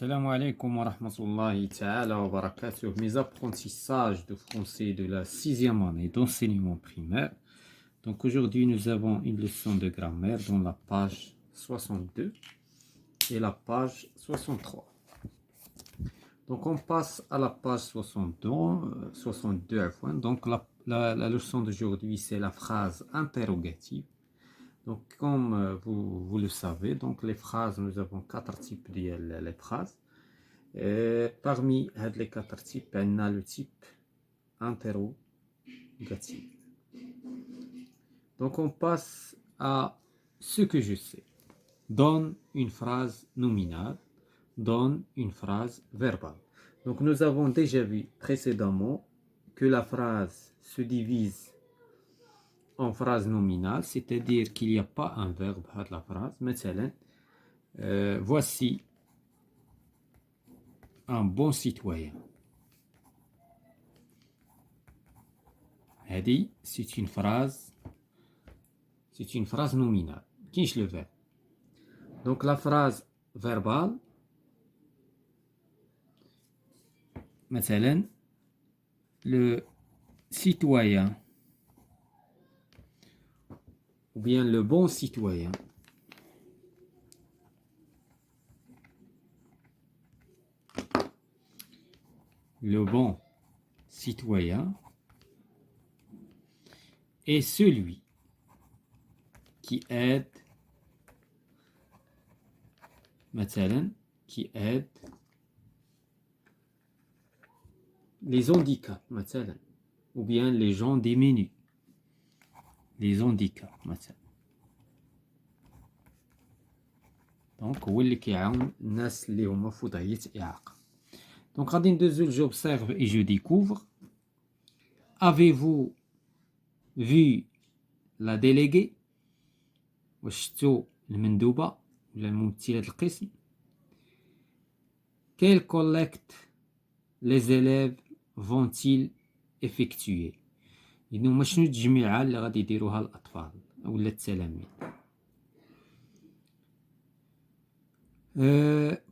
Salam alaikum wa rahmatullahi ta'ala wa barakatuh. Mes apprentissages de français de la 6e année d'enseignement primaire. Donc aujourd'hui nous avons une leçon de grammaire dans la page 62 et la page 63. Donc on passe à la page 62. Donc la leçon d'aujourd'hui c'est la phrase interrogative. Donc comme vous le savez, donc les phrases, nous avons 4 types de les phrases. Parmi les 4 types, on a le type interrogatif. Donc on passe à ce que je sais. Donne une phrase nominale, donne une phrase verbale. Donc nous avons déjà vu précédemment que la phrase se divise en phrase nominale, c'est-à-dire qu'il n'y a pas un verbe à la phrase. Maintenant, voici un bon citoyen. هذه c'est une phrase nominale. كاينش le verbe. Donc la phrase verbale, مثلا le citoyen ou bien le bon citoyen est celui qui aide les handicaps ou bien les gens démunis. Les handicaps donc هو اللي كيعاون الناس اللي هما في وضعية إعاقة. Donc غادي ندوزو j'observe et je découvre. Avez-vous vu la déléguée؟ واش شفتو المندوبة ولا ممثلة القسم؟ Quelle collecte les élèves vont-ils effectuer؟ إذن هما شنو التجميعة اللي غادي يديروها الأطفال ولا التلاميذ؟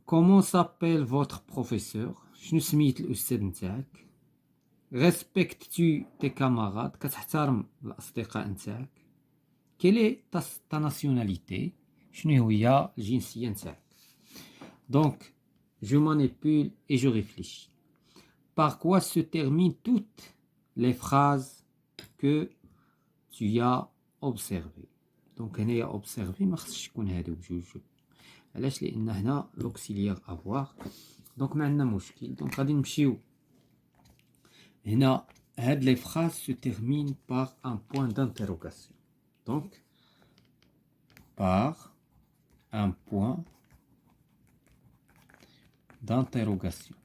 Comment s'appelle votre professeur؟ شنو سميت الأستاذ نتاعك؟ Respectes-tu tes camarades؟ كتحترم الأصدقاء نتاعك؟ Quelle est ta nationalité؟ شنو هي الجنسية نتاعك؟ Donc je manipule et je réfléchis. Par quoi se terminent toutes les phrases que tu as observées؟ Donc هنايا observé ما خصش يكون هادو بجوج. علاش؟ لأن هنا l'auxiliaire avoir. Donc ما عندنا مشكل. Donc غادي نمشيو هنا. هاد les phrases se terminent par un point d'interrogation. Donc par un point d'interrogation.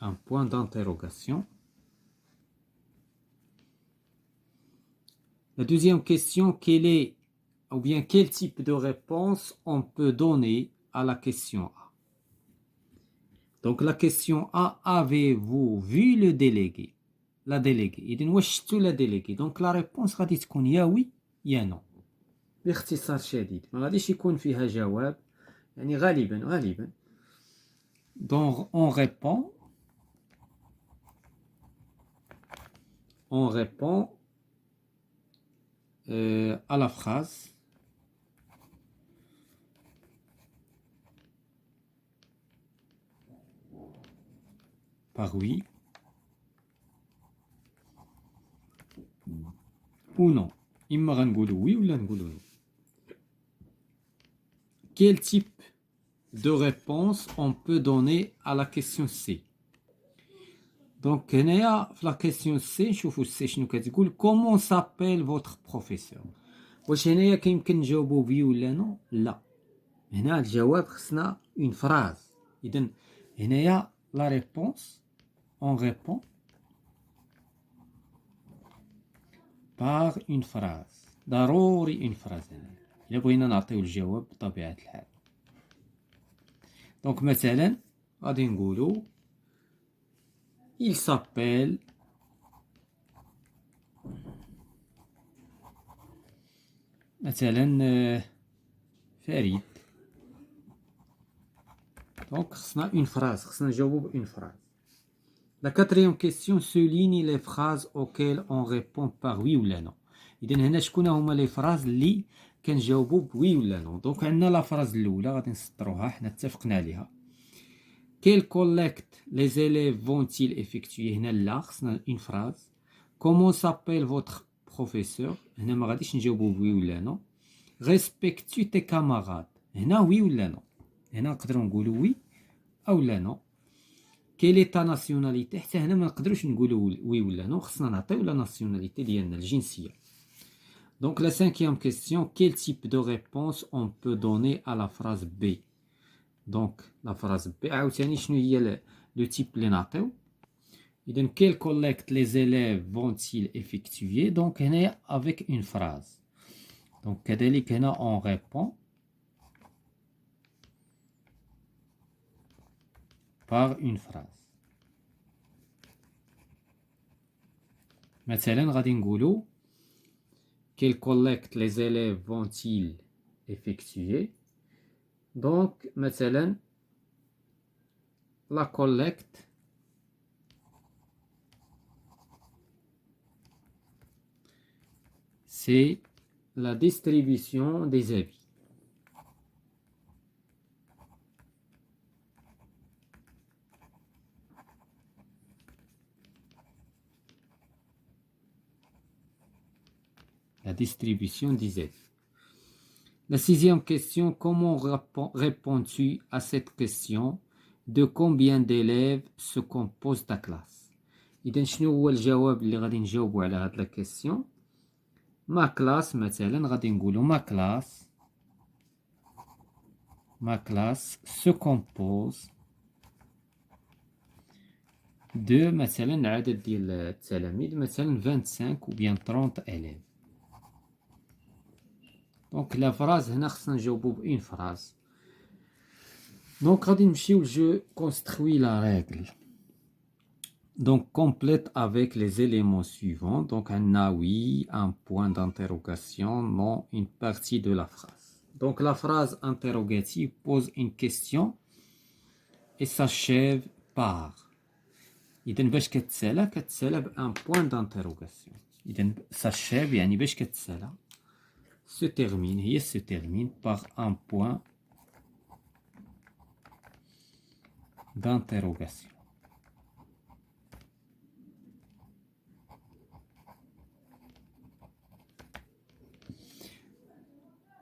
Un point d'interrogation. La deuxième question, quel type de réponse on peut donner à la question A? Donc la question A, avez-vous vu le délégué? La déléguée. إذن واش شفتو la déléguée? Donc la réponse غادي تكون يا oui يا non. باختصار شديد ما غاديش يكون فيها جواب، يعني غالبا. Donc on répond à la phrase par oui ou non. إما غنقولو oui ولا نقولو non. Quel type de réponse on peut donner à la question C? Donc هنايا في la question C نشوفو C شنو كتقول. Comment s'appelle votre professeur؟ واش هنايا كيمكن نجاوبو oui ولا non؟ لا. هنا الجواب خصنا une phrase. إذن هنايا la réponse on répond par une phrase. ضروري une phrase هنا إلا بغينا نعطيو الجواب بطبيعة الحال. Donc مثلا غادي نقولو il s'appelle مثلا فريد. دونك خصنا اون فراز، خصنا نجاوبو بأون فراز. La quatrième question souligne les phrases auxquelles on répond par oui ou non. إذا هنا شكون هما لي فراز اللي كنجاوبو بوي ولا نو. دونك عندنا لا فراز الأولى غادي نسطروها، حنا اتفقنا عليها. Quelle collecte les élèves vont-ils effectuer؟ هنا لا، خصنا اون فراز. Comment s'appelle votre professeur؟ هنا ما غاديش نجاوبو بوي ولا نو. Respectes-tu tes camarades؟ هنا وي ولا نو، هنا نقدروا نقولوا وي أو لا نو. Quelle est ta nationalité؟ حتى هنا ما نقدروش نقولوا وي ولا نو، خصنا نعطيو لا ناسيوناليتي ديالنا، الجنسية. Donc la cinquième question, quel type de réponse on peut donner à la phrase B؟ Donc la phrase B عاوتاني شنو هي le type اللي نعطيو. إذن quelle collecte les élèves vont-ils effectuer؟ Donc هنايا avec une phrase. Donc كذلك هنا on répond par une phrase. مثلا غادي نقولوا quelle collecte les élèves vont-ils effectuer؟ Donc مثلا la collecte c'est la distribution des avis. La distribution des avis. La sixième question, comment réponds-tu à cette question? De combien d'élèves se compose ta classe؟ إذا شنو هو الجواب اللي غادي نجاوبو على هاد لا كيسيون؟ ما كلاس مثلا غادي نقولو ما كلاس se compose de مثلا العدد ديال التلاميذ مثلا 25 ou bien 30 élèves. دونك لا فراز هنا خصنا نجاوبو بأون فراز. دونك غادي نمشيو جو construis la règle. Donc complète avec les éléments suivants. Donc on a oui, un point d'interrogation, non, une partie de la phrase. Donc la phrase interrogative pose une question et s'achève par. إذن باش كتسالى بان point d'interrogation. إذن s'achève يعني باش كتسالى se termine, هي se termine par un point d'interrogation.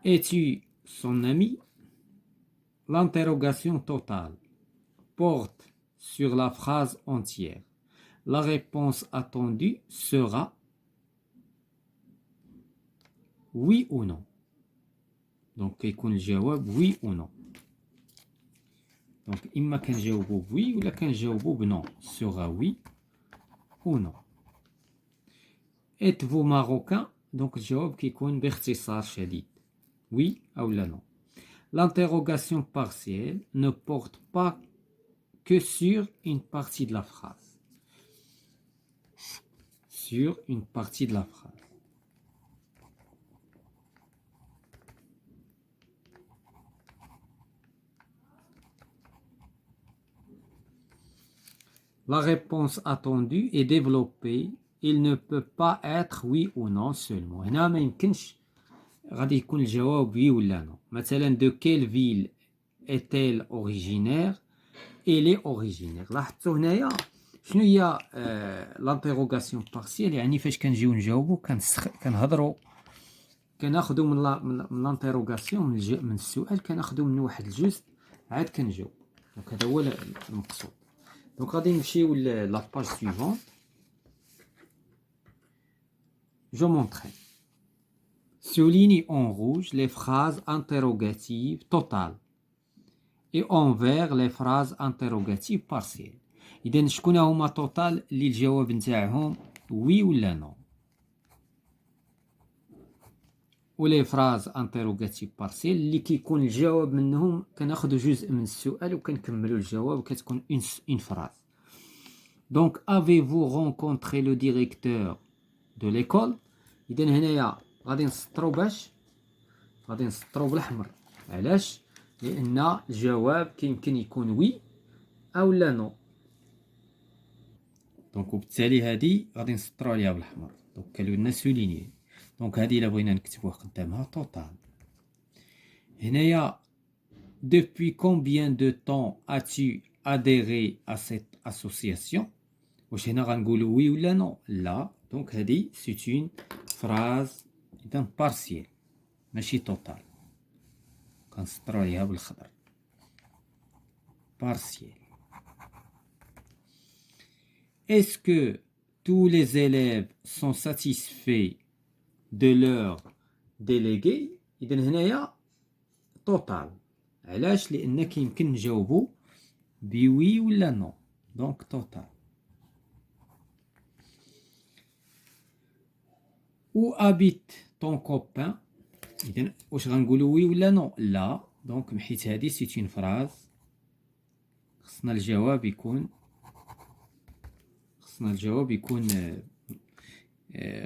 Es-tu son ami? L'interrogation totale porte sur la phrase entière. La réponse attendue sera oui ou non. Donc يكون الجواب oui ou non. Donc إما كنجاوبو oui ولا كنجاوبو بنو. Sera oui ou non. Êtes-vous marocain? Donc الجواب كيكون باختصار شديد oui ou non. L'interrogation partielle ne porte pas que sur une partie de la phrase. Sur une partie de la phrase. La réponse attendue est développée. Il ne peut pas être oui ou non seulement. هنا ما يمكنش غادي يكون الجواب oui ولا non. مثلا de quelle ville est-elle originaire؟ Elle est originaire. لاحظتوا هنايا شنو هي l'interrogation partielle؟ يعني فاش كنجيو نجاوبو كنهضروا كناخذوا من l'interrogation من السؤال كناخذوا من واحد الجزء عاد كنجاوب. دونك هذا هو المقصود. Donc غادي نمشيو la page suivante. Je m'entraîne. Souligne en rouge les phrases interrogatives totales et en vert les phrases interrogatives partielles. إذا شكون هما توتال اللي الجواب نتاعهم وي ولا نو، ولي فراز انتروغاتيف بارسيل اللي كيكون الجواب منهم كناخذوا جزء من السؤال وكنكملوا الجواب وكتكون اون فراز. دونك avez-vous rencontré le directeur de l'école؟ إذا هنايا غادي نسطروا باش غادي نسطرو بالاحمر. علاش؟ لان الجواب كيمكن يكون وي او لا نو. دونك وبالتالي هادي غادي نسطرو عليها بالاحمر. دونك كنولينا سوليني. دونك هادي الا بغينا نكتبوها قدامها توتال. هنايا depuis combien de temps as-tu adhéré à cette association? واش هنا غنقولوا وي ولا نو؟ لا. دونك هادي سيت اون فراز اذا بارسيال ماشي توتال. كنسطرو عليها بالخضر. partiel. Est-ce que tous les élèves sont satisfaits de leur délégué؟ إذا هنايا total. علاش؟ لأن كيمكن نجاوبو بوي ولا نو. دونك total. Où habite ton copain؟ إذا واش غنقولو وي ولا نو؟ لا. دونك محيت هادي سيت اون فراز. خصنا الجواب يكون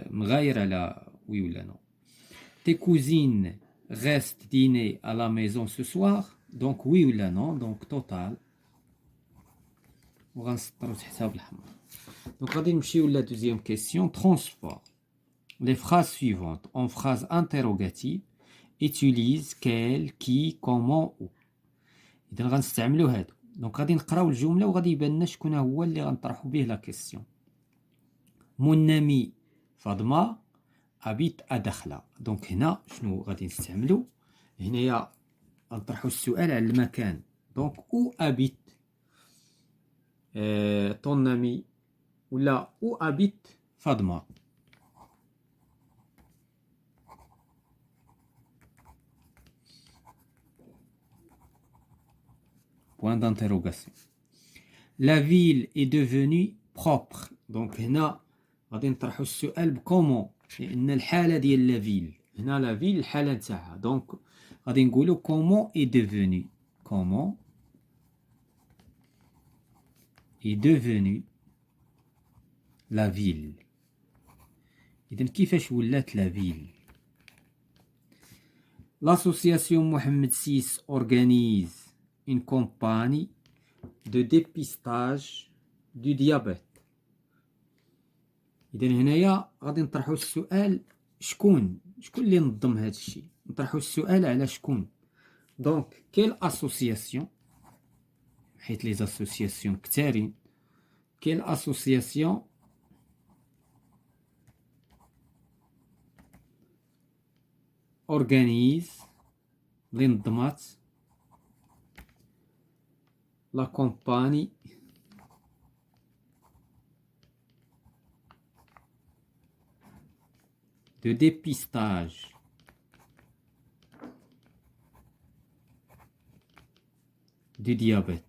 مغاير على وي ولا نو. Tes cousines restent dîner à la maison ce soir؟ دونك وي ولا نو. دونك توتال. وغنسطرو تحتها بالحمر. دونك غادي نمشيو لا دوزيام كيسيون. ترونسبور. Les phrases suivantes en phrase interrogative utilisent quel, qui, comment, où. إذا غنستعملو هادو. دونك غادي نقراو الجملة وغادي يبان لنا شكون هو اللي غنطرحو به لا كيسيون. Mon ami فاطمة habite à دخلة. دونك هنا شنو غادي نستعملو؟ هنايا غنطرحو السؤال على المكان. دونك où habite ton ami ولا où habite فاطمة. Point d'interrogation. La ville est devenue propre. Donc هنا غادي نطرحو السؤال بكومون لأن الحالة ديال لا فيل. هنا لا فيل الحالة نتاعها. دونك غادي نقولو كومون est devenu. Comment est devenue la ville. إذن كيفاش ولات لا فيل. L'association Mohamed VI organise une campagne de dépistage du diabète. إذن هنايا غادي نطرحو السؤال شكون اللي نظم هذا الشيء. نطرحو السؤال على شكون. دونك كيل اسوسياسيون حيت لي اسوسياسيون كثارين. كيل اسوسياسيون organise اللي نظمات la campagne de dépistage du diabète.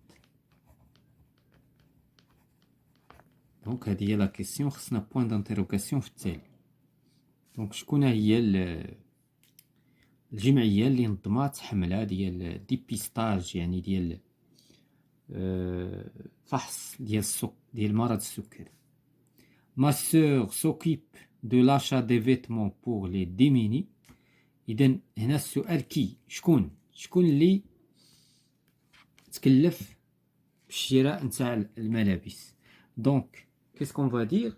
دونك هذه هي لا كيسيون. خصنا بوين دانتيروغاسيون في التالي. دونك شكون هي الجمعية اللي نظمات حملة ديال ديبيستاج يعني ديال فحص ديال مرض السكري. Ma sœur s'occupe de l'achat des vêtements pour les démunis. إذن هنا السؤال كي شكون اللي تكلف بالشراء نتاع الملابس. دونك qu'est-ce qu'on va dire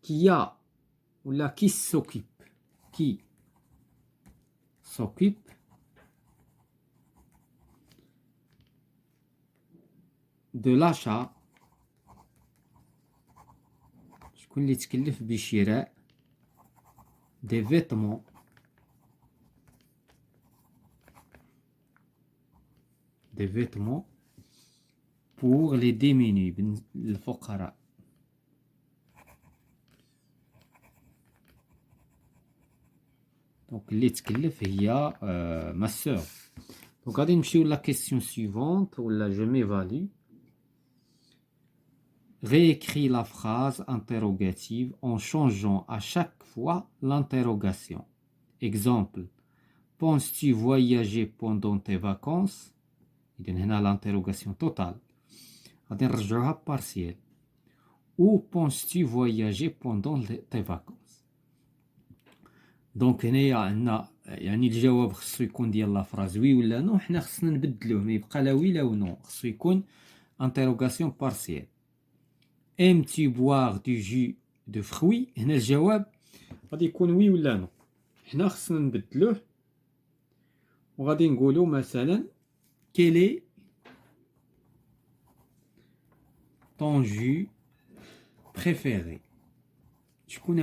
qui a ولا qui s'occupe de l'achat. شكون اللي تكلف بشراء des vêtements pour les démunis للفقراء. دونك اللي تكلف هي ما سور. دونك غادي نمشيو لا كيسيون سويفونت ولا جو ميفالي. Réécris la phrase interrogative en changeant à chaque fois l'interrogation. Exemple. Penses-tu voyager pendant tes vacances? إذن هنا l'interrogation totale. غادي نرجعوها partielle. Où penses-tu voyager pendant tes vacances? دونك هنايا عندنا يعني الجواب خصو يكون ديال لا فراز وي ولا نو، حنا خصنا نبدلوه، ما يبقى لا وي لا نو، خصو يكون انتروغاسيون بارسيال. aimes-tu boire du jus de fruits؟ هنا الجواب غادي يكون وي ولا نو، حنا خصنا نبدلوه وغادي نقولوا مثلا quel est ton jus préféré؟ شكون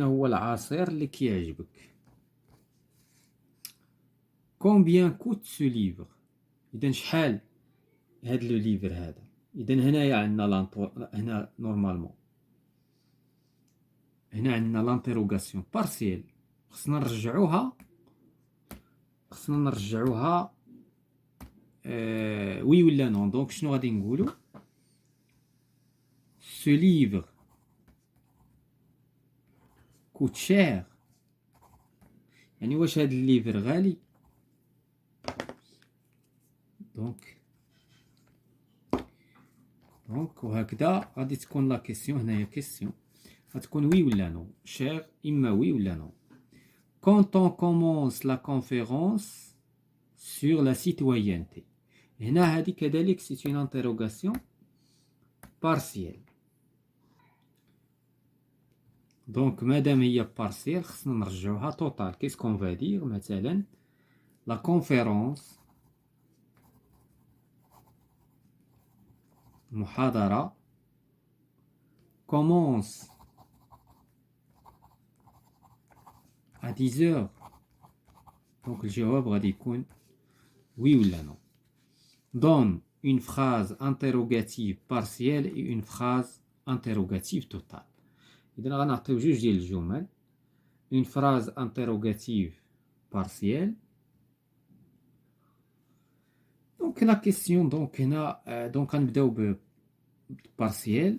هو العصير اللي كيعجبك؟ combien coûte ce livre؟ اذا شحال هاد لو ليفر هذا؟ اذا هنايا عندنا هنا نورمالمون هنا عندنا لانتيروغاسيون بارسيال، خصنا نرجعوها وي ولا نون. دونك شنو غادي نقولوا؟ ce livre coûte cher، يعني واش هاد الليفر غالي؟ دونك وهكذا غادي تكون لا كيسيون، هنايا كيسيون غتكون وي ولا نو، شير اما وي ولا نو. quand on commence la conférence sur la citoyenneté، هنا هذه كذلك c'est une interrogation partielle. دونك مادام هي بارسيال خصنا نرجعوها توتال. qu'est-ce qu'on va dire؟ مثلا la conférence، محاضرة commence à 10 heures. دونك الجواب غادي يكون وي ولا نو. donne une phrase interrogative partielle et une phrase interrogative totale. إذا غنعطيو جوج ديال الجمل، une phrase interrogative partielle. دونك لا كيسيون دونك هنا دونك غنبداو ب partielle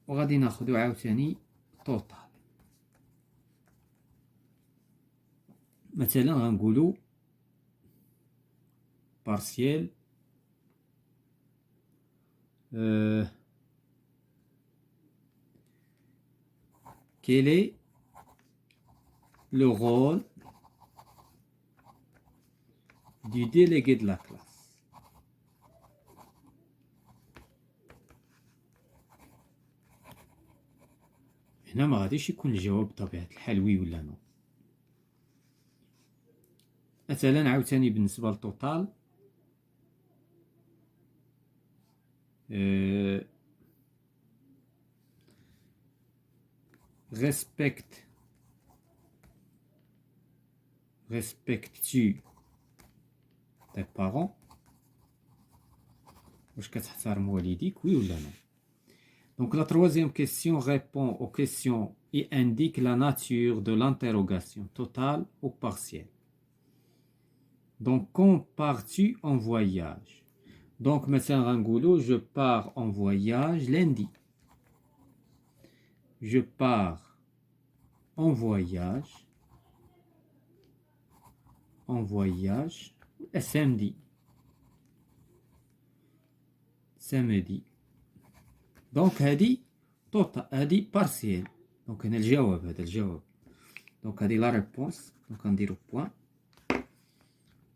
وغادي ناخدو عاوتاني توتال. مثلا غنقولو partielle quel est le rôle du délégué de la classe؟ هنا ما غاديش يكون الجواب بطبيعة الحال وي ولا نو. مثلا عاوتاني بالنسبة للتوتال respectes-tu tes parents؟ واش كتحترم والديك وي ولا نو؟ Donc la troisième question répond aux questions et indique la nature de l'interrogation, totale ou partielle. Donc quand pars-tu en voyage؟ Donc مثلا غنقولو je pars en voyage lundi. Je pars en voyage samedi. دونك هادي توتا هادي بارسيال. دونك هنا الجواب، هذا الجواب. دونك هادي لا ريبونس. دونك غنديرو بوان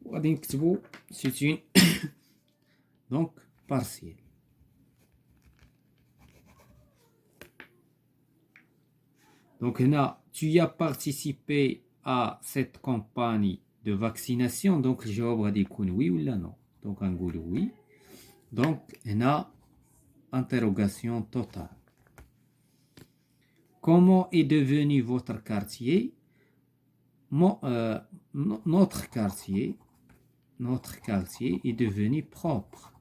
وغادي نكتبو سيتين دونك بارسيال. دونك هنا tu as participé à cette campagne de vaccination. دونك الجواب غادي يكون وي ولا نو. دونك غنقولو وي. دونك هنا interrogation totale. Comment est devenu votre quartier? Notre quartier est devenu propre.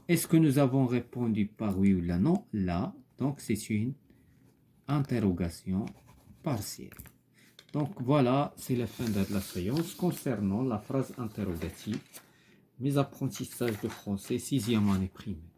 Est-ce que nous avons répondu par oui ou là? Non, là. Donc c'est une interrogation partielle. Donc voilà, c'est la fin de la séance concernant la phrase interrogative. Mes apprentissages de français 6e année primaire.